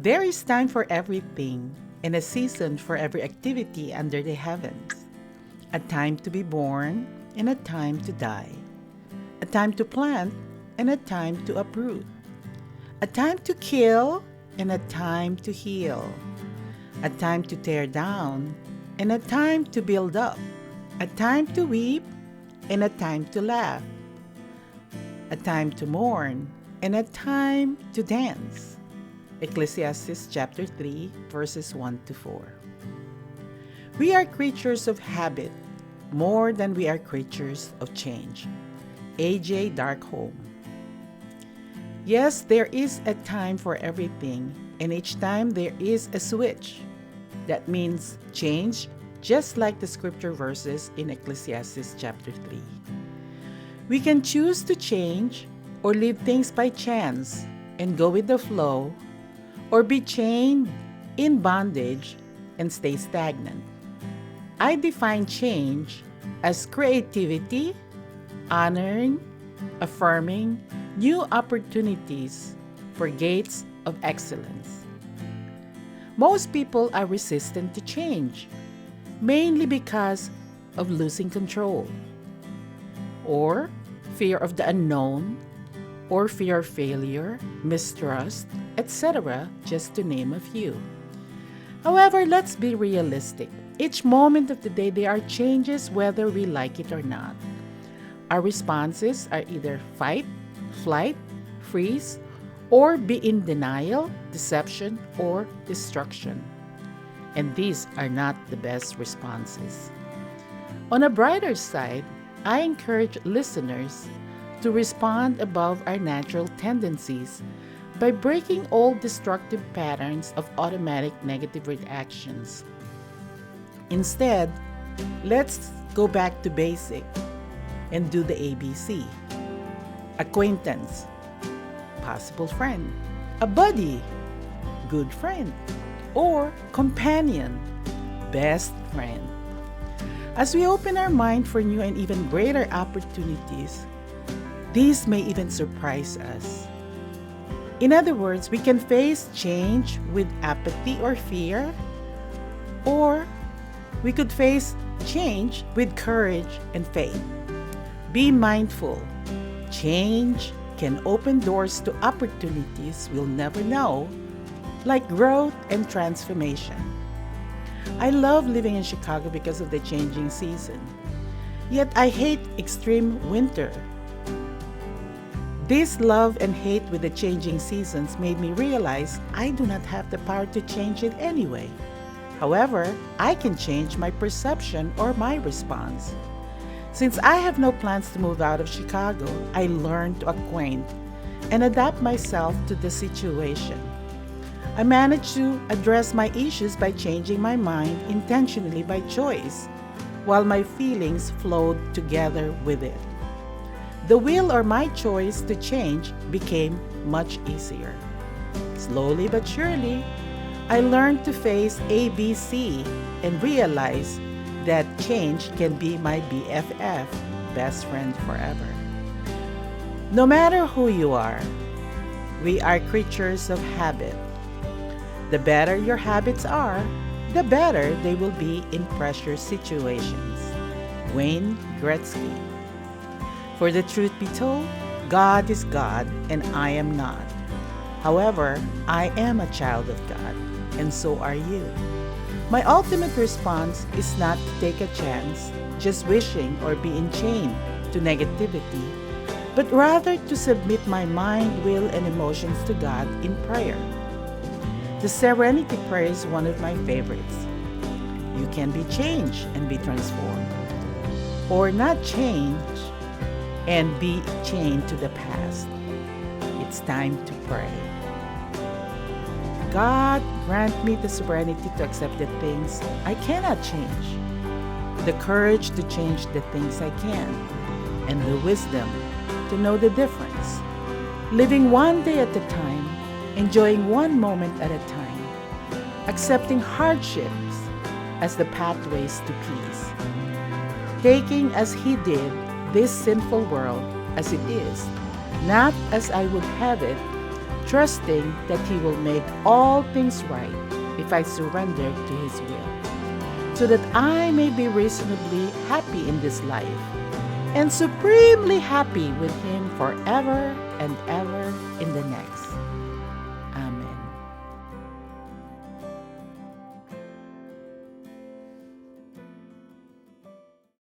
There is time for everything and a season for every activity under the heavens. A time to be born and a time to die. A time to plant and a time to uproot. A time to kill and a time to heal. A time to tear down and a time to build up. A time to weep and a time to laugh. A time to mourn and a time to dance. Ecclesiastes chapter 3, verses 1 to 4. We are creatures of habit more than we are creatures of change. A.J. Darkholm. Yes, there is a time for everything, and each time there is a switch. That means change, just like the scripture verses in Ecclesiastes chapter 3. We can choose to change or leave things by chance and go with the flow, or be chained in bondage and stay stagnant. I define change as creativity, honoring, affirming new opportunities for gates of excellence. Most people are resistant to change, mainly because of losing control, or fear of the unknown, or fear of failure, mistrust, etc., just to name a few. However, let's be realistic. Each moment of the day, there are changes whether we like it or not. Our responses are either fight, flight, freeze, or be in denial, deception, or destruction. And these are not the best responses. On a brighter side, I encourage listeners to respond above our natural tendencies by breaking old destructive patterns of automatic negative reactions. Instead, let's go back to basic and do the ABC. Acquaintance, possible friend. A buddy, good friend. Or companion, best friend. As we open our mind for new and even greater opportunities, these may even surprise us. In other words, we can face change with apathy or fear, or we could face change with courage and faith. Be mindful. Change can open doors to opportunities we'll never know, like growth and transformation. I love living in Chicago because of the changing season. Yet I hate extreme winter. This love and hate with the changing seasons made me realize I do not have the power to change it anyway. However, I can change my perception or my response. Since I have no plans to move out of Chicago, I learned to acquaint and adapt myself to the situation. I managed to address my issues by changing my mind intentionally by choice, while my feelings flowed together with it. The will or my choice to change became much easier. Slowly but surely, I learned to face ABC and realize that change can be my BFF, best friend forever. No matter who you are, we are creatures of habit. The better your habits are, the better they will be in pressure situations. Wayne Gretzky. For the truth be told, God is God and I am not. However, I am a child of God, and so are you. My ultimate response is not to take a chance, just wishing or being chained to negativity, but rather to submit my mind, will, and emotions to God in prayer. The Serenity Prayer is one of my favorites. You can be changed and be transformed, or not change and be chained to the past. It's time to pray. God, grant me the serenity to accept the things I cannot change, the courage to change the things I can, and the wisdom to know the difference. Living one day at a time, enjoying one moment at a time, accepting hardships as the pathways to peace. Taking as He did this sinful world as it is, not as I would have it, trusting that He will make all things right if I surrender to His will, so that I may be reasonably happy in this life and supremely happy with Him forever and ever in the next.